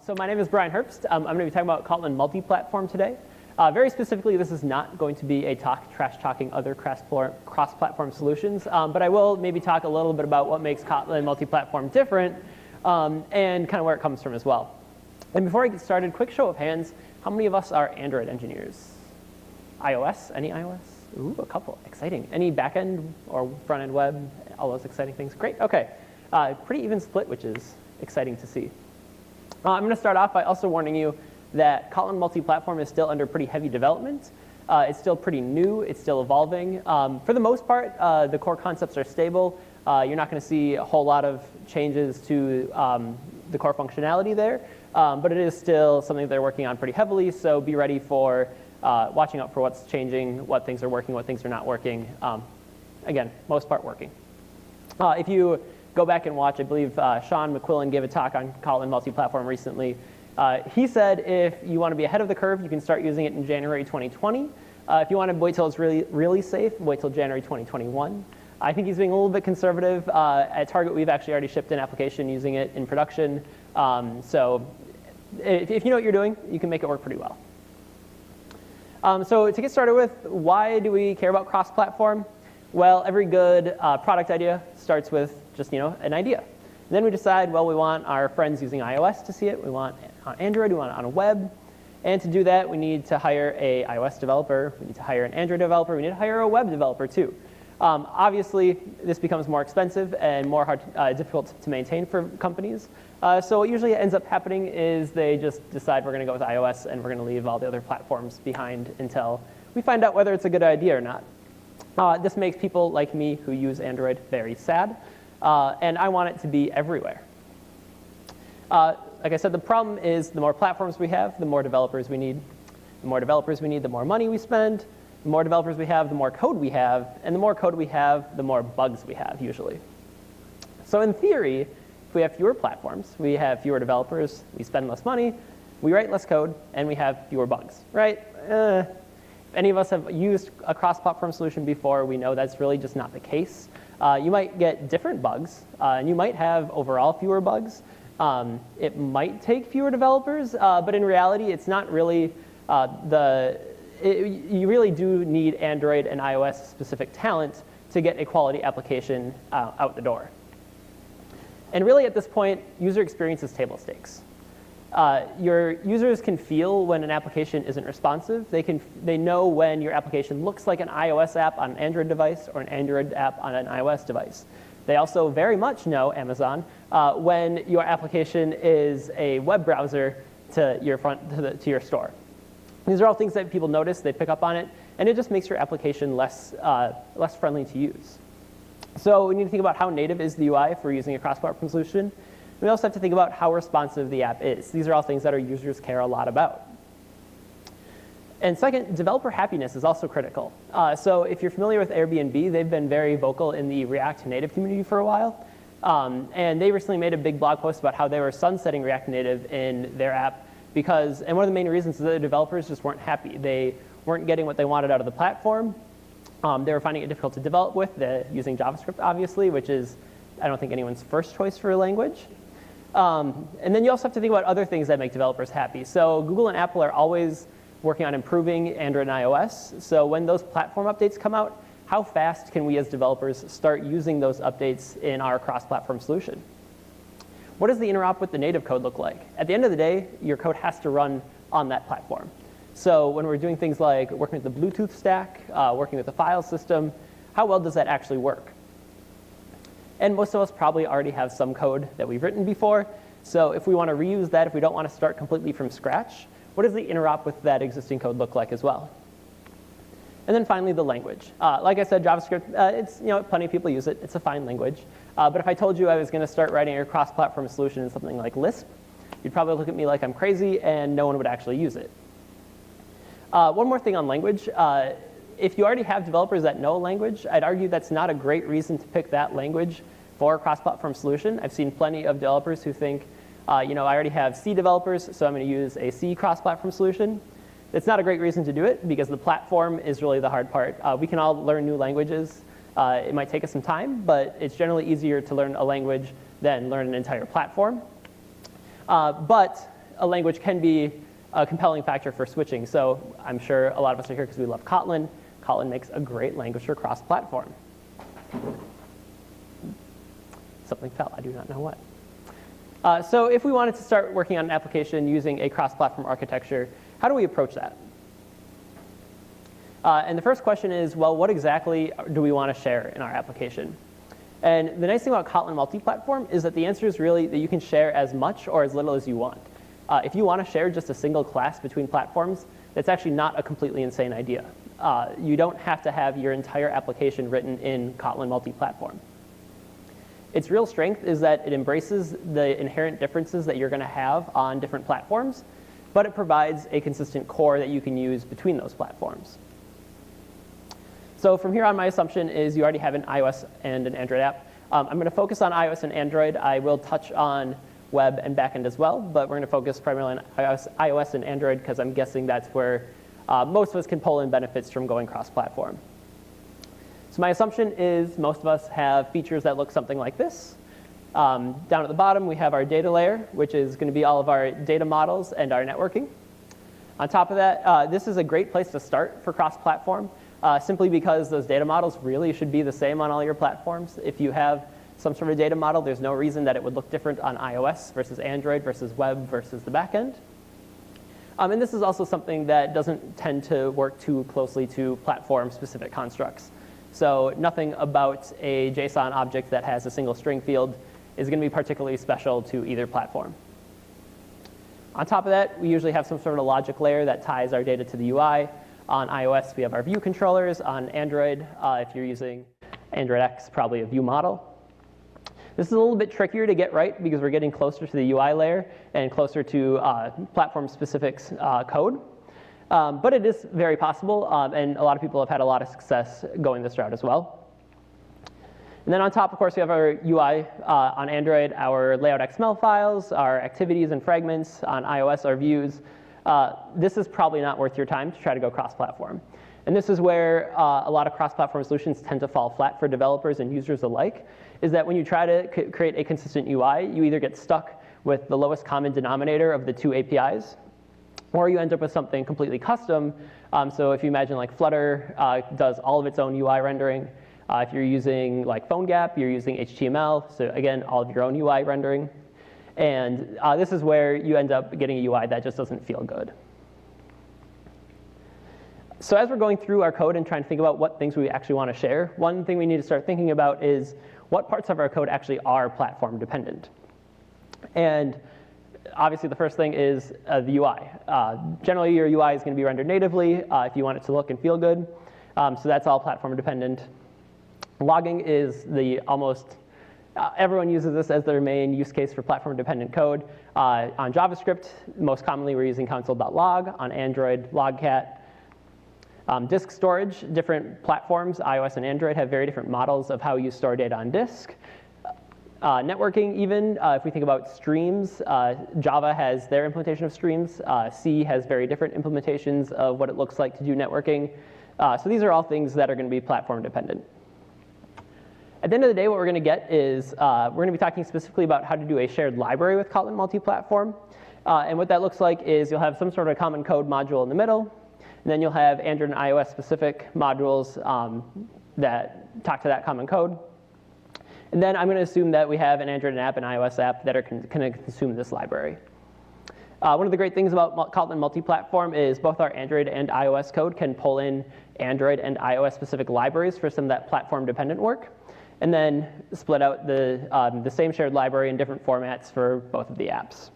So my name is Bryan Herbst. I'm going to be talking about Kotlin Multiplatform today. Very specifically, this is not going to be a trash talking other cross-platform solutions, but I will maybe talk a little bit about what makes Kotlin Multiplatform different and kind of where it comes from as well. And before I get started, quick show of hands, how many of us are Android engineers? iOS? Any iOS? Ooh, a couple. Exciting. Any backend or front-end web? All those exciting things. Great. OK. Pretty even split, which is exciting to see. I'm going to start off by also warning you that Kotlin Multiplatform is still under pretty heavy development. It's still pretty new. It's still evolving. For the most part, the core concepts are stable. You're not going to see a whole lot of changes to the core functionality there. But it is still something that they're working on pretty heavily. So be ready for watching out for what's changing, what things are working, what things are not working. Again, most part working. If you go back and watch, I believe Sean McQuillan gave a talk on Kotlin Multiplatform recently. He said if you want to be ahead of the curve, you can start using it in January 2020. If you want to wait till it's really safe, wait till January 2021. I think he's being a little bit conservative. At Target, we've actually already shipped an application using it in production. So if you know what you're doing, you can make it work pretty well. So to get started with, why do we care about cross-platform? Well, every good product idea starts with just an idea. And then we decide, well, we want our friends using iOS to see it. We want it on Android. We want it on a web. And to do that, we need to hire an iOS developer. We need to hire an Android developer. We need to hire a web developer, too. Obviously, this becomes more expensive and more difficult to maintain for companies. So what usually ends up happening is they just decide we're going to go with iOS, and we're going to leave all the other platforms behind until we find out whether it's a good idea or not. This makes people like me who use Android very sad. And I want it to be everywhere. Like I said, the problem is the more platforms we have, the more developers we need. The more developers we need, the more money we spend. The more developers we have, the more code we have. And the more code we have, the more bugs we have, usually. So in theory, if we have fewer platforms, we have fewer developers, we spend less money, we write less code, and we have fewer bugs, right? If any of us have used a cross-platform solution before, we know that's really just not the case. You might get different bugs, and you might have overall fewer bugs. It might take fewer developers, but in reality, it's not really you really do need Android and iOS-specific talent to get a quality application out the door. And really, at this point, user experience is table stakes. Your users can feel when an application isn't responsive. They know when your application looks like an iOS app on an Android device or an Android app on an iOS device. They also very much know, Amazon, when your application is a web browser to your store. These are all things that people notice, they pick up on it, and it just makes your application less friendly to use. So we need to think about how native is the UI if we're using a cross-platform solution. We also have to think about how responsive the app is. These are all things that our users care a lot about. And second, developer happiness is also critical. So if you're familiar with Airbnb, they've been very vocal in the React Native community for a while. And they recently made a big blog post about how they were sunsetting React Native in their app and one of the main reasons is that the developers just weren't happy. They weren't getting what they wanted out of the platform. They were finding it difficult to develop with, using JavaScript, obviously, which is, I don't think, anyone's first choice for a language. And then you also have to think about other things that make developers happy. So Google and Apple are always working on improving Android and iOS. So when those platform updates come out, how fast can we as developers start using those updates in our cross-platform solution? What does the interop with the native code look like? At the end of the day, your code has to run on that platform. So when we're doing things like working with the Bluetooth stack, working with the file system, how well does that actually work? And most of us probably already have some code that we've written before. So if we want to reuse that, if we don't want to start completely from scratch, what does the interop with that existing code look like as well? And then finally, the language. Like I said, JavaScript, plenty of people use it. It's a fine language. But if I told you I was going to start writing a cross-platform solution in something like Lisp, you'd probably look at me like I'm crazy, and no one would actually use it. One more thing on language. If you already have developers that know a language, I'd argue that's not a great reason to pick that language for a cross-platform solution. I've seen plenty of developers who think, I already have C developers, so I'm going to use a C cross-platform solution. It's not a great reason to do it, because the platform is really the hard part. We can all learn new languages. It might take us some time, but it's generally easier to learn a language than learn an entire platform. But a language can be a compelling factor for switching. So I'm sure a lot of us are here because we love Kotlin. Kotlin makes a great language for cross-platform. Something fell, I do not know what. So if we wanted to start working on an application using a cross-platform architecture, how do we approach that? And the first question is, well, what exactly do we want to share in our application? And the nice thing about Kotlin Multiplatform is that the answer is really that you can share as much or as little as you want. If you want to share just a single class between platforms, that's actually not a completely insane idea. You don't have to have your entire application written in Kotlin Multiplatform. Its real strength is that it embraces the inherent differences that you're going to have on different platforms, but it provides a consistent core that you can use between those platforms. So from here on, my assumption is you already have an iOS and an Android app. I'm going to focus on iOS and Android. I will touch on web and backend as well, but we're going to focus primarily on iOS and Android because I'm guessing that's where most of us can pull in benefits from going cross-platform. So my assumption is most of us have features that look something like this. Down at the bottom, we have our data layer, which is going to be all of our data models and our networking. On top of that, this is a great place to start for cross-platform, simply because those data models really should be the same on all your platforms. If you have some sort of data model, there's no reason that it would look different on iOS versus Android versus web versus the backend. And this is also something that doesn't tend to work too closely to platform-specific constructs. So nothing about a JSON object that has a single string field is going to be particularly special to either platform. On top of that, we usually have some sort of logic layer that ties our data to the UI. On iOS, we have our view controllers. On Android, if you're using Android X, probably a view model. This is a little bit trickier to get right because we're getting closer to the UI layer and closer to platform-specific code. But it is very possible, and a lot of people have had a lot of success going this route as well. And then on top, of course, we have our UI on Android, our layout XML files, our activities and fragments. On iOS, our views. This is probably not worth your time to try to go cross-platform. And this is where a lot of cross-platform solutions tend to fall flat for developers and users alike, is that when you try to create a consistent UI, you either get stuck with the lowest common denominator of the two APIs, or you end up with something completely custom. So if you imagine like Flutter does all of its own UI rendering. If you're using like PhoneGap, you're using HTML. So again, all of your own UI rendering. And this is where you end up getting a UI that just doesn't feel good. So as we're going through our code and trying to think about what things we actually want to share, one thing we need to start thinking about is what parts of our code actually are platform dependent. And obviously, the first thing is the UI. Generally, your UI is going to be rendered natively if you want it to look and feel good. So that's all platform dependent. Logging is the everyone uses this as their main use case for platform dependent code. On JavaScript, most commonly we're using console.log. On Android, logcat. Disk storage, different platforms, iOS and Android, have very different models of how you store data on disk. Networking, even if we think about streams, Java has their implementation of streams. C has very different implementations of what it looks like to do networking. So these are all things that are going to be platform dependent. At the end of the day, what we're going to get is we're going to be talking specifically about how to do a shared library with Kotlin Multiplatform. And what that looks like is you'll have some sort of common code module in the middle. And then you'll have Android and iOS specific modules that talk to that common code. And then I'm going to assume that we have an Android app and iOS app that are going to consume this library. One of the great things about Kotlin Multiplatform is both our Android and iOS code can pull in Android and iOS specific libraries for some of that platform dependent work, and then split out the same shared library in different formats for both of the apps.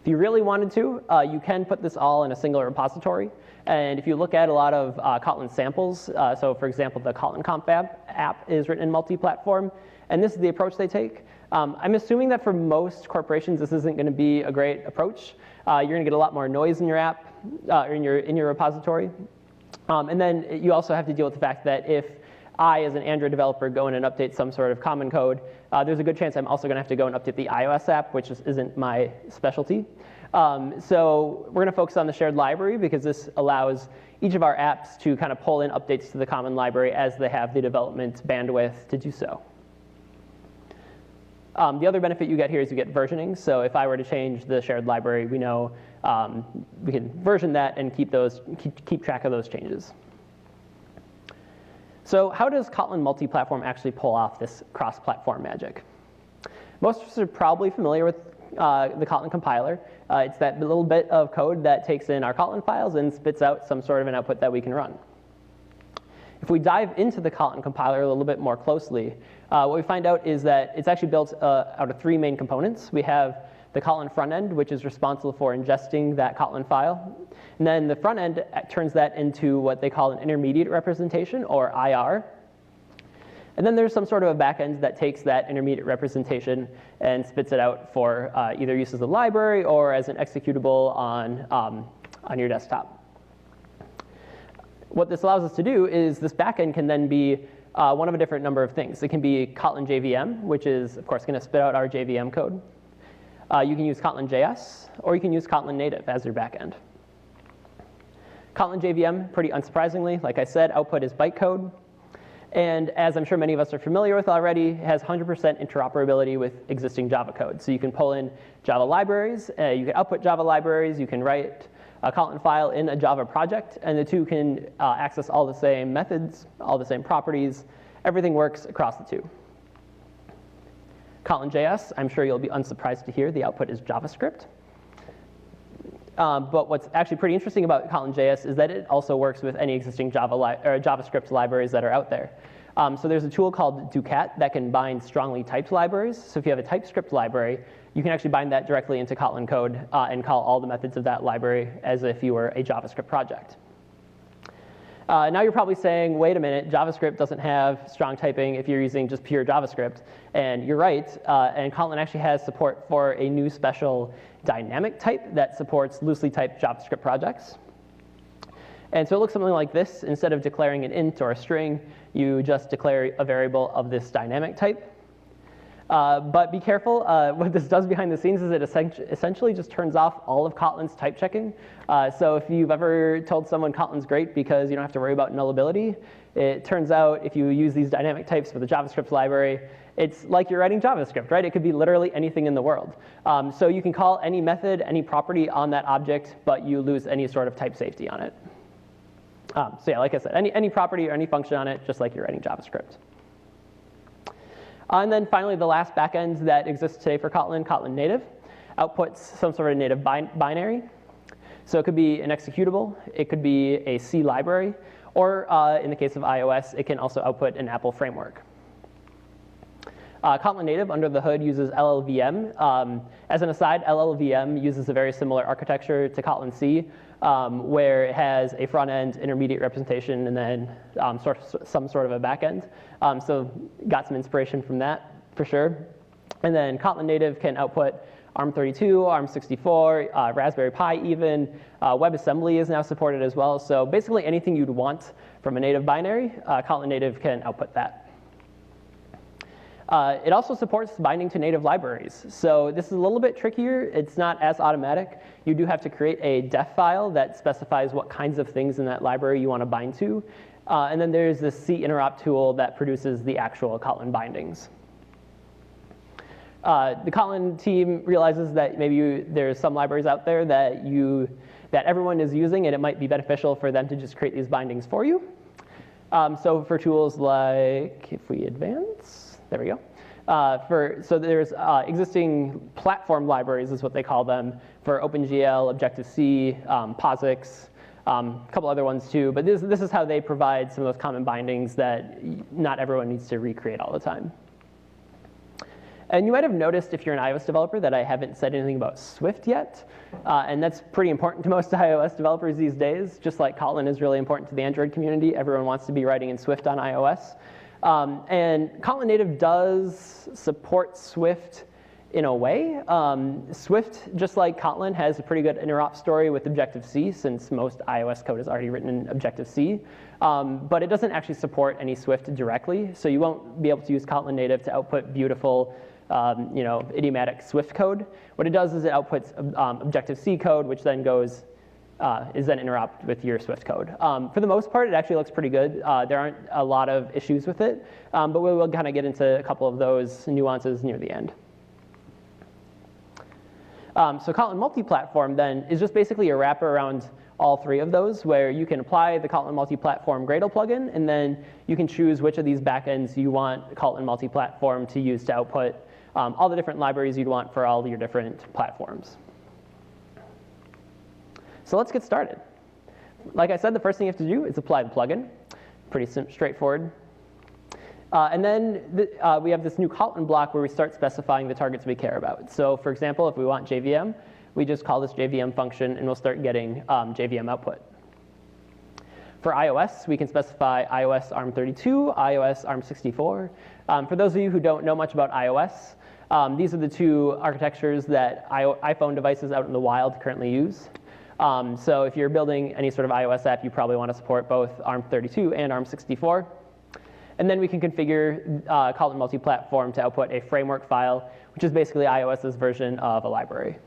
If you really wanted to, you can put this all in a single repository. And if you look at a lot of Kotlin samples, so for example, the Kotlin Comp app is written in multi-platform, and this is the approach they take. I'm assuming that for most corporations, this isn't going to be a great approach. You're going to get a lot more noise in your app, or in your repository. And then you also have to deal with the fact that if I, as an Android developer, go in and update some sort of common code, there's a good chance I'm also going to have to go and update the iOS app, which isn't my specialty. So we're going to focus on the shared library because this allows each of our apps to kind of pull in updates to the common library as they have the development bandwidth to do so. The other benefit you get here is you get versioning. So if I were to change the shared library, we know we can version that and keep track of those changes. So how does Kotlin Multiplatform actually pull off this cross-platform magic? Most of us are probably familiar with the Kotlin compiler. It's that little bit of code that takes in our Kotlin files and spits out some sort of an output that we can run. If we dive into the Kotlin compiler a little bit more closely, what we find out is that it's actually built out of three main components. We have the Kotlin front end, which is responsible for ingesting that Kotlin file. And then the front end turns that into what they call an intermediate representation, or IR. And then there's some sort of a backend that takes that intermediate representation and spits it out for either use as a library or as an executable on your desktop. What this allows us to do is this backend can then be one of a different number of things. It can be Kotlin JVM, which is, of course, going to spit out our JVM code. You can use Kotlin JS, or you can use Kotlin native as your backend. Kotlin JVM, pretty unsurprisingly, like I said, output is bytecode. And as I'm sure many of us are familiar with already, has 100% interoperability with existing Java code. So you can pull in Java libraries, you can output Java libraries, you can write a Kotlin file in a Java project, and the two can access all the same methods, all the same properties. Everything works across the two. Kotlin JS, I'm sure you'll be unsurprised to hear, the output is JavaScript. But what's actually pretty interesting about Kotlin JS is that it also works with any existing JavaScript libraries that are out there. So there's a tool called Ducat that can bind strongly typed libraries. So if you have a TypeScript library, you can actually bind that directly into Kotlin code and call all the methods of that library as if you were a JavaScript project. Now you're probably saying, wait a minute, JavaScript doesn't have strong typing if you're using just pure JavaScript. And you're right, and Kotlin actually has support for a new special dynamic type that supports loosely typed JavaScript projects. And so it looks something like this. Instead of declaring an int or a string, you just declare a variable of this dynamic type. But be careful, what this does behind the scenes is it essentially just turns off all of Kotlin's type checking. So if you've ever told someone Kotlin's great because you don't have to worry about nullability, it turns out if you use these dynamic types for the JavaScript library, it's like you're writing JavaScript, right? It could be literally anything in the world. So you can call any method, any property on that object, but you lose any sort of type safety on it. So yeah, like I said, any property or any function on it, just like you're writing JavaScript. And then finally, the last backend that exists today for Kotlin, Kotlin native, outputs some sort of native binary. So it could be an executable, it could be a C library, or in the case of iOS, it can also output an Apple framework. Kotlin native under the hood uses LLVM. As an aside, LLVM uses a very similar architecture to Kotlin C, where it has a front-end intermediate representation and then some sort of a back-end. So got some inspiration from that, for sure. And then Kotlin native can output ARM32, ARM64, Raspberry Pi even. WebAssembly is now supported as well. So basically anything you'd want from a native binary, Kotlin native can output that. It also supports binding to native libraries. So this is a little bit trickier. It's not as automatic. You do have to create a def file that specifies what kinds of things in that library you want to bind to. And then there's this C-interop tool that produces the actual Kotlin bindings. The Kotlin team realizes that maybe there's some libraries out there that everyone is using, and it might be beneficial for them to just create these bindings for you. So for tools like, if we advance, there we go. So there's existing platform libraries, is what they call them, for OpenGL, Objective-C, POSIX, a couple other ones too. But this is how they provide some of those common bindings that not everyone needs to recreate all the time. And you might have noticed, if you're an iOS developer, that I haven't said anything about Swift yet. And that's pretty important to most iOS developers these days. Just like Kotlin is really important to the Android community, everyone wants to be writing in Swift on iOS. And Kotlin native does support Swift in a way. Swift, just like Kotlin, has a pretty good interop story with Objective-C, since most iOS code is already written in Objective-C. But it doesn't actually support any Swift directly, so you won't be able to use Kotlin native to output beautiful, idiomatic Swift code. What it does is it outputs Objective-C code, which then is then interrupt with your Swift code. For the most part, it actually looks pretty good. There aren't a lot of issues with it, but we will kind of get into a couple of those nuances near the end. So Kotlin Multiplatform then is just basically a wrapper around all three of those, where you can apply the Kotlin Multiplatform Gradle plugin, and then you can choose which of these backends you want Kotlin Multiplatform to use to output all the different libraries you'd want for all your different platforms. So let's get started. Like I said, the first thing you have to do is apply the plugin. Pretty straightforward. And then we have this new Kotlin block where we start specifying the targets we care about. So for example, if we want JVM, we just call this JVM function, and we'll start getting JVM output. For iOS, we can specify iOS ARM32, iOS ARM64. For those of you who don't know much about iOS, these are the two architectures that iPhone devices out in the wild currently use. So if you're building any sort of iOS app, you probably want to support both ARM32 and ARM64. And then we can configure Kotlin Multiplatform to output a framework file, which is basically iOS's version of a library.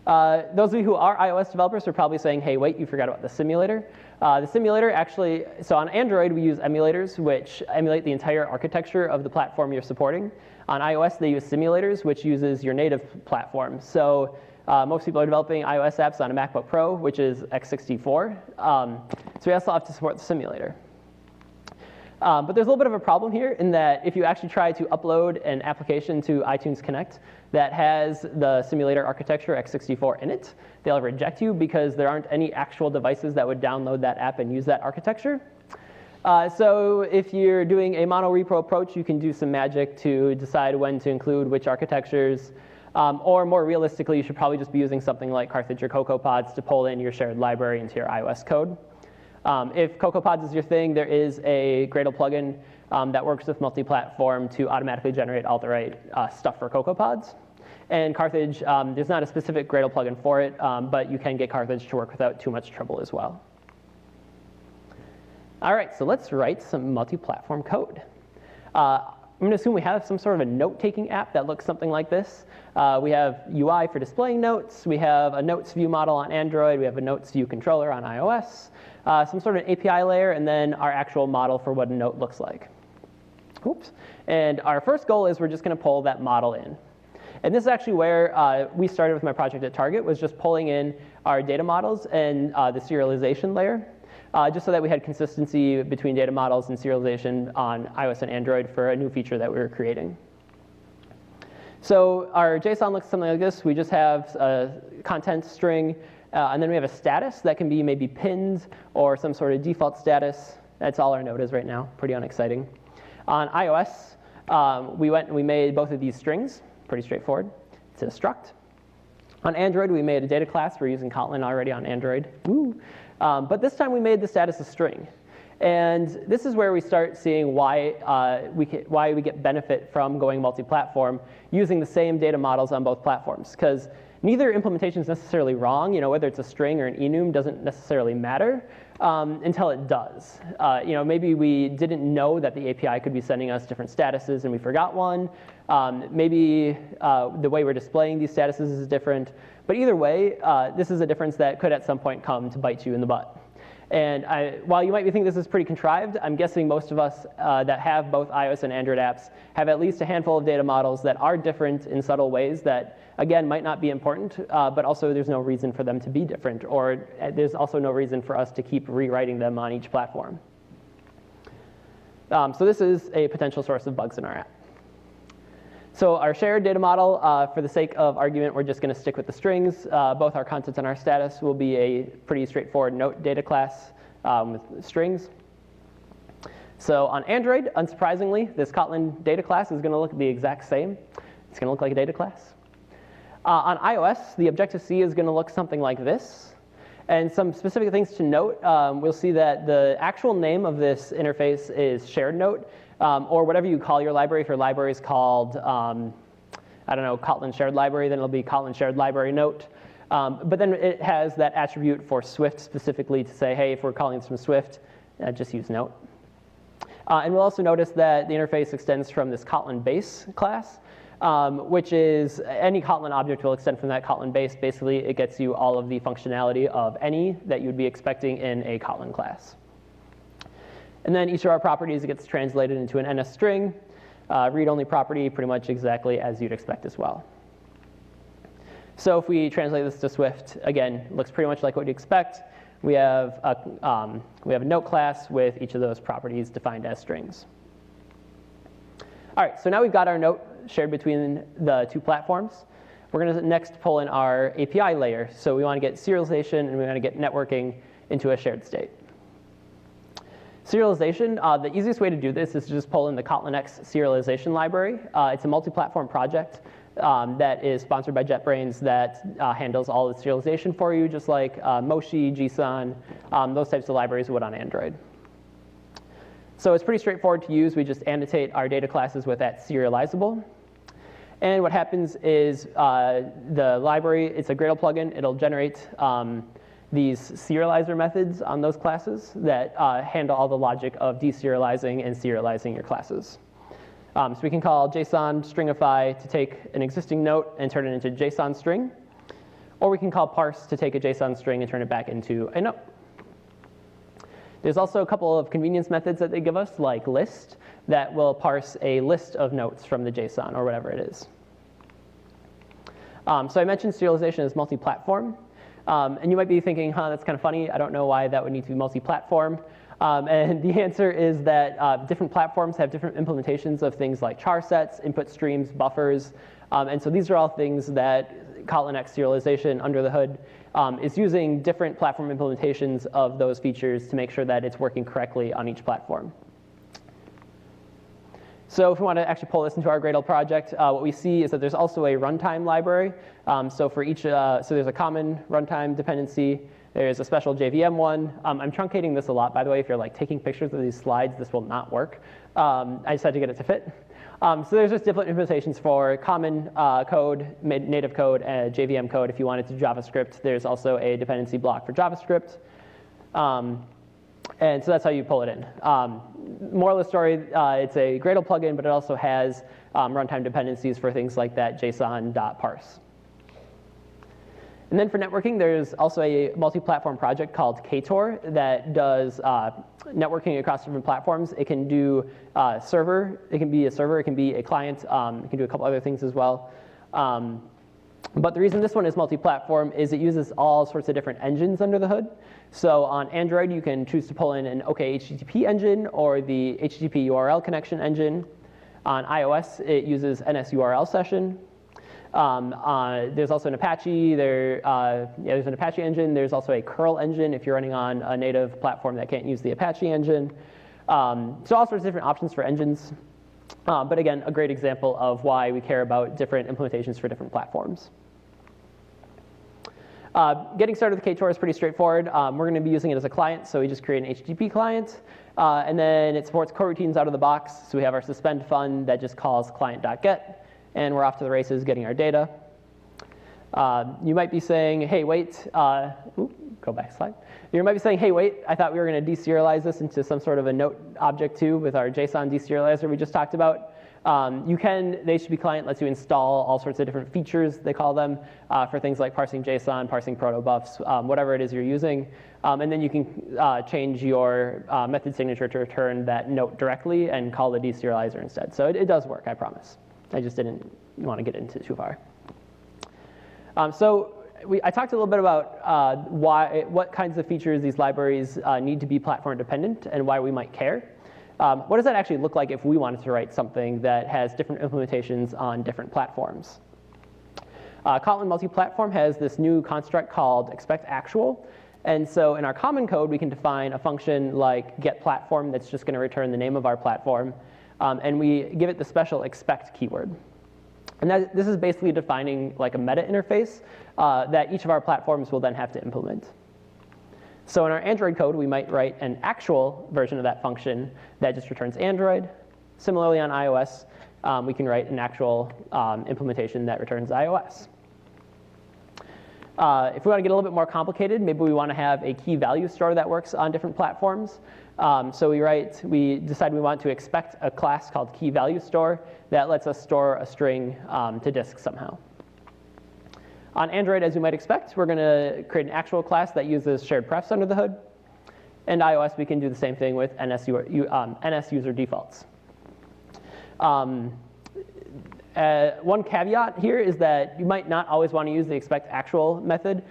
Those of you who are iOS developers are probably saying, hey, wait, you forgot about the simulator. The simulator actually, so on Android, we use emulators, which emulate the entire architecture of the platform you're supporting. On iOS, they use simulators, which uses your native platform. So most people are developing iOS apps on a MacBook Pro, which is x64. So we also have to support the simulator. But there's a little bit of a problem here in that if you actually try to upload an application to iTunes Connect that has the simulator architecture x64 in it, they'll reject you because there aren't any actual devices that would download that app and use that architecture. So if you're doing a mono-repo approach, you can do some magic to decide when to include which architectures. Or more realistically, you should probably just be using something like Carthage or CocoaPods to pull in your shared library into your iOS code. If CocoaPods is your thing, there is a Gradle plugin that works with multi-platform to automatically generate all the right stuff for CocoaPods. And Carthage, there's not a specific Gradle plugin for it, but you can get Carthage to work without too much trouble as well. All right, so let's write some multi-platform code. I'm going to assume we have some sort of a note-taking app that looks something like this. We have UI for displaying notes. We have a notes view model on Android. We have a notes view controller on iOS. Some sort of an API layer, and then our actual model for what a note looks like. Oops. And our first goal is we're just going to pull that model in. And this is actually where we started with my project at Target, was just pulling in our data models and the serialization layer, just so that we had consistency between data models and serialization on iOS and Android for a new feature that we were creating. So our JSON looks something like this. We just have a content string, and then we have a status that can be maybe pinned or some sort of default status. That's all our node is right now. Pretty unexciting. On iOS, we went and we made both of these strings. Pretty straightforward. It's a struct. On Android, we made a data class. We're using Kotlin already on Android. Woo. But this time we made the status a string. And this is where we start seeing why we get benefit from going multi-platform using the same data models on both platforms. Because neither implementation is necessarily wrong. Whether it's a string or an enum doesn't necessarily matter until it does. Maybe we didn't know that the API could be sending us different statuses and we forgot one. Maybe the way we're displaying these statuses is different. But either way, this is a difference that could at some point come to bite you in the butt. And while you might think this is pretty contrived, I'm guessing most of us that have both iOS and Android apps have at least a handful of data models that are different in subtle ways that, again, might not be important, but also there's no reason for them to be different, or there's also no reason for us to keep rewriting them on each platform. So this is a potential source of bugs in our app. So our shared data model, for the sake of argument, we're just going to stick with the strings. Both our content and our status will be a pretty straightforward note data class with strings. So on Android, unsurprisingly, this Kotlin data class is going to look the exact same. It's going to look like a data class. On iOS, the Obj-C is going to look something like this. And some specific things to note, we'll see that the actual name of this interface is shared note. Or whatever you call your library. If your library is called, Kotlin shared library, then it'll be Kotlin shared library note. But then it has that attribute for Swift specifically to say, hey, if we're calling this from Swift, just use note. And we'll also notice that the interface extends from this Kotlin base class, which is any Kotlin object will extend from that Kotlin base. Basically, it gets you all of the functionality of any that you'd be expecting in a Kotlin class. And then each of our properties gets translated into an NS string, read-only property, pretty much exactly as you'd expect as well. So if we translate this to Swift, again, it looks pretty much like what you'd expect. We have a note class with each of those properties defined as strings. All right, so now we've got our note shared between the two platforms. We're going to next pull in our API layer. So we want to get serialization and we want to get networking into a shared state. Serialization, the easiest way to do this is to just pull in the Kotlin X serialization library. It's a multi-platform project that is sponsored by JetBrains that handles all the serialization for you, just like Moshi, JSON, those types of libraries would on Android. So it's pretty straightforward to use. We just annotate our data classes with that serializable. And what happens is the library, it's a Gradle plugin. It'll generate these serializer methods on those classes that handle all the logic of deserializing and serializing your classes. So we can call JSON stringify to take an existing note and turn it into JSON string. Or we can call parse to take a JSON string and turn it back into a note. There's also a couple of convenience methods that they give us, like list, that will parse a list of notes from the JSON or whatever it is. So I mentioned serialization is multi-platform. And you might be thinking, that's kind of funny. I don't know why that would need to be multi-platform. And the answer is that different platforms have different implementations of things like char sets, input streams, buffers. And so these are all things that Kotlin X serialization under the hood is using different platform implementations of those features to make sure that it's working correctly on each platform. So if we want to actually pull this into our Gradle project, what we see is that there's also a runtime library. So for each, so there's a common runtime dependency. There's a special JVM one. I'm truncating this a lot, by the way. If you're like taking pictures of these slides, this will not work. I just had to get it to fit. So there's just different implementations for common code, native code, and JVM code. If you want it to JavaScript, there's also a dependency block for JavaScript. And so that's how you pull it in. Moral of the story, it's a Gradle plugin, but it also has runtime dependencies for things like that JSON.parse. And then for networking, there's also a multi-platform project called Ktor that does networking across different platforms. It can do server. It can be a server. It can be a client. It can do a couple other things as well. But the reason this one is multi-platform is it uses all sorts of different engines under the hood. So on Android, you can choose to pull in an OkHttp engine or the HttpUrlConnection engine. On iOS, it uses NSURL session. There's also an Apache. There's an Apache engine. There's also a curl engine if you're running on a native platform that can't use the Apache engine. So all sorts of different options for engines. But again, a great example of why we care about different implementations for different platforms. Getting started with Ktor is pretty straightforward. We're going to be using it as a client, so we just create an HTTP client. And then it supports coroutines out of the box. So we have our suspend fun that just calls client.get. And we're off to the races getting our data. You might be saying, hey, wait. Go back a slide. You might be saying, hey, wait, I thought we were going to deserialize this into some sort of a note object too with our JSON deserializer we just talked about. The HTTP client lets you install all sorts of different features, they call them, for things like parsing JSON, parsing protobufs, whatever it is you're using. And then you can change your method signature to return that note directly and call the deserializer instead. So it does work, I promise. I just didn't want to get into it too far. I talked a little bit about what kinds of features these libraries need to be platform dependent and why we might care. What does that actually look like if we wanted to write something that has different implementations on different platforms? Kotlin Multiplatform has this new construct called expectActual. And so in our common code, we can define a function like getPlatform that's just going to return the name of our platform. And we give it the special expect keyword. And this is basically defining like a meta interface that each of our platforms will then have to implement. So in our Android code, we might write an actual version of that function that just returns Android. Similarly, on iOS, we can write an actual implementation that returns iOS. If we want to get a little bit more complicated, maybe we want to have a key value store that works on different platforms. So we decide we want to expect a class called key value store that lets us store a string to disk somehow. On Android, as you might expect, we're going to create an actual class that uses shared prefs under the hood. And iOS, we can do the same thing with NS user defaults. One caveat here is that you might not always want to use the expect actual method.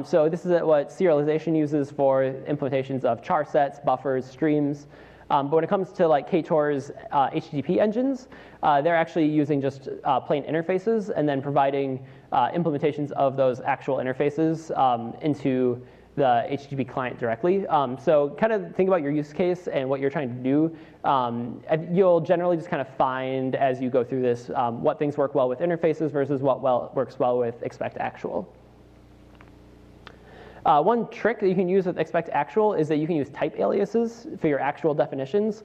So this is what serialization uses for implementations of char sets, buffers, streams. But when it comes to like Ktor's HTTP engines, they're actually using just plain interfaces and then providing implementations of those actual interfaces into the HTTP client directly. So kind of think about your use case and what you're trying to do. You'll generally just kind of find as you go through this what things work well with interfaces versus what works well with expect actual. One trick that you can use with expect actual is that you can use type aliases for your actual definitions.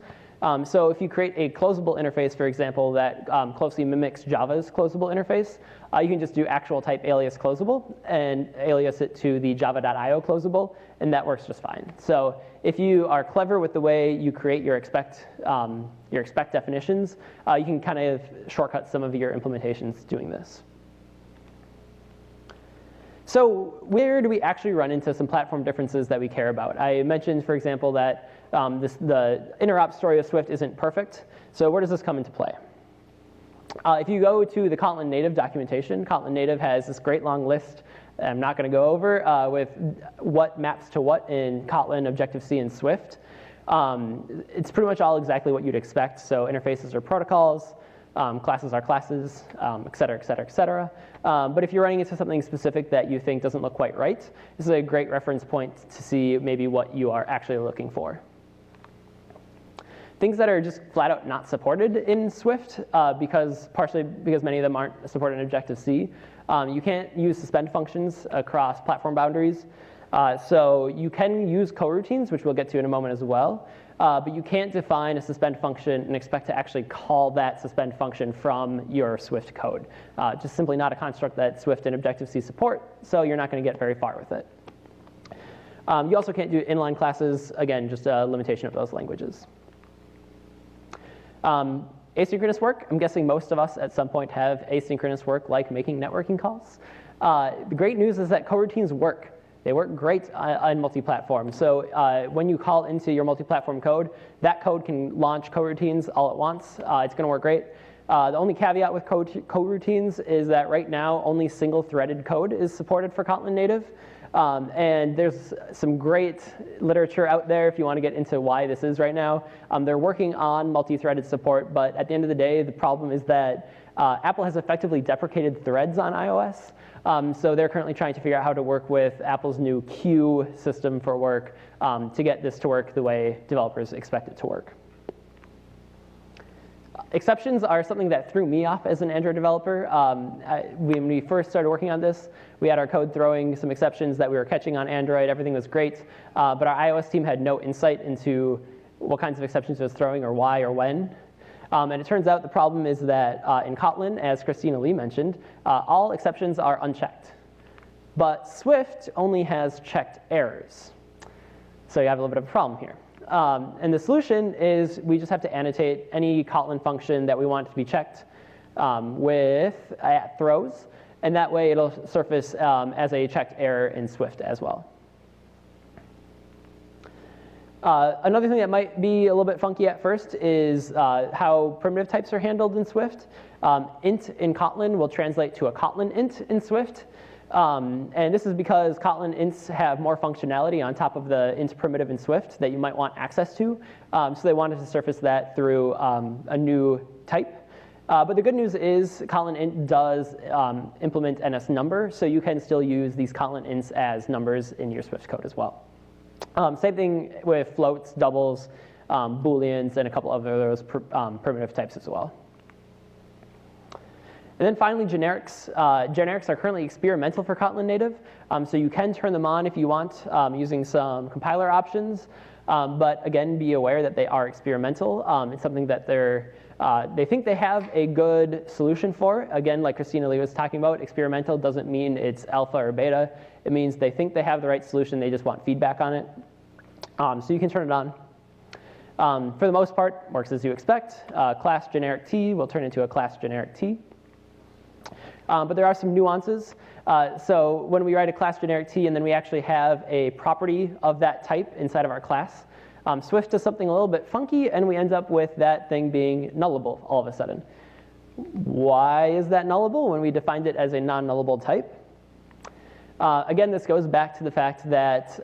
So if you create a closable interface, for example, that closely mimics Java's closable interface, you can just do actual type alias closable and alias it to the java.io closable, and that works just fine. So if you are clever with the way you create your expect definitions, you can kind of shortcut some of your implementations doing this. So where do we actually run into some platform differences that we care about? I mentioned, for example, that the interop story of Swift isn't perfect. So where does this come into play? If you go to the Kotlin native documentation, Kotlin native has this great long list that I'm not going to go over with what maps to what in Kotlin, Objective-C, and Swift. It's pretty much all exactly what you'd expect. So interfaces are protocols, classes are classes, et cetera, et cetera, et cetera. But if you're running into something specific that you think doesn't look quite right, this is a great reference point to see maybe what you are actually looking for. Things that are just flat out not supported in Swift, partially because many of them aren't supported in Objective-C. You can't use suspend functions across platform boundaries. So you can use coroutines, which we'll get to in a moment as well. But you can't define a suspend function and expect to actually call that suspend function from your Swift code. Just simply not a construct that Swift and Objective-C support, so you're not going to get very far with it. You also can't do inline classes. Again, just a limitation of those languages. Asynchronous work. I'm guessing most of us at some point have asynchronous work like making networking calls. The great news is that coroutines work. They work great on multi-platform. So when you call into your multi-platform code, that code can launch coroutines all at once. It's going to work great. The only caveat with coroutines is that right now only single-threaded code is supported for Kotlin native. And there's some great literature out there if you want to get into why this is right now. They're working on multi-threaded support, but at the end of the day, the problem is that Apple has effectively deprecated threads on iOS. So they're currently trying to figure out how to work with Apple's new queue system for work to get this to work the way developers expect it to work. Exceptions are something that threw me off as an Android developer. When we first started working on this, we had our code throwing some exceptions that we were catching on Android. Everything was great, but our iOS team had no insight into what kinds of exceptions it was throwing or why or when. And it turns out the problem is that in Kotlin, as Christina Lee mentioned, all exceptions are unchecked. But Swift only has checked errors. So you have a little bit of a problem here. And the solution is we just have to annotate any Kotlin function that we want to be checked with throws. And that way it'll surface as a checked error in Swift as well. Another thing that might be a little bit funky at first is how primitive types are handled in Swift. Int in Kotlin will translate to a Kotlin int in Swift. And this is because Kotlin ints have more functionality on top of the int primitive in Swift that you might want access to. So they wanted to surface that through a new type. But the good news is Kotlin int does implement NSNumber, so you can still use these Kotlin ints as numbers in your Swift code as well. Same thing with floats, doubles, booleans, and a couple of those primitive types as well. And then finally, generics. Generics are currently experimental for Kotlin native, so you can turn them on if you want using some compiler options. But again, be aware that they are experimental. It's something that they think they have a good solution for. Again, like Christina Lee was talking about, experimental doesn't mean it's alpha or beta. It means they think they have the right solution. They just want feedback on it. So you can turn it on. For the most part, works as you expect. Class generic T will turn into a class generic T. But there are some nuances. So when we write a class generic T and then we actually have a property of that type inside of our class, Swift does something a little bit funky, and we end up with that thing being nullable all of a sudden. Why is that nullable when we defined it as a non-nullable type? Again, this goes back to the fact that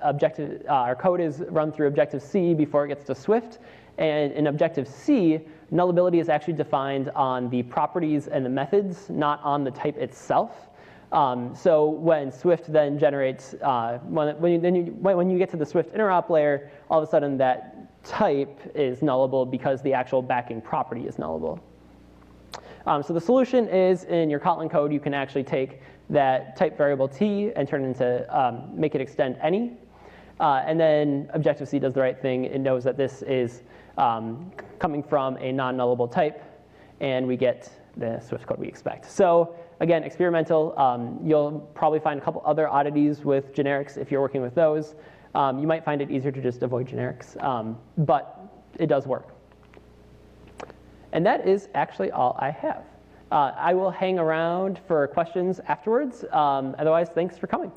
our code is run through Objective-C before it gets to Swift. And in Objective-C, nullability is actually defined on the properties and the methods, not on the type itself. So when Swift then generates, when you get to the Swift interop layer, all of a sudden that type is nullable because the actual backing property is nullable. So the solution is in your Kotlin code, you can actually take that type variable t and turn it into, make it extend any. And then Objective-C does the right thing. It knows that this is coming from a non-nullable type, and we get the Swift code we expect. So again, experimental. You'll probably find a couple other oddities with generics if you're working with those. You might find it easier to just avoid generics, but it does work. And that is actually all I have. I will hang around for questions afterwards. Otherwise, thanks for coming.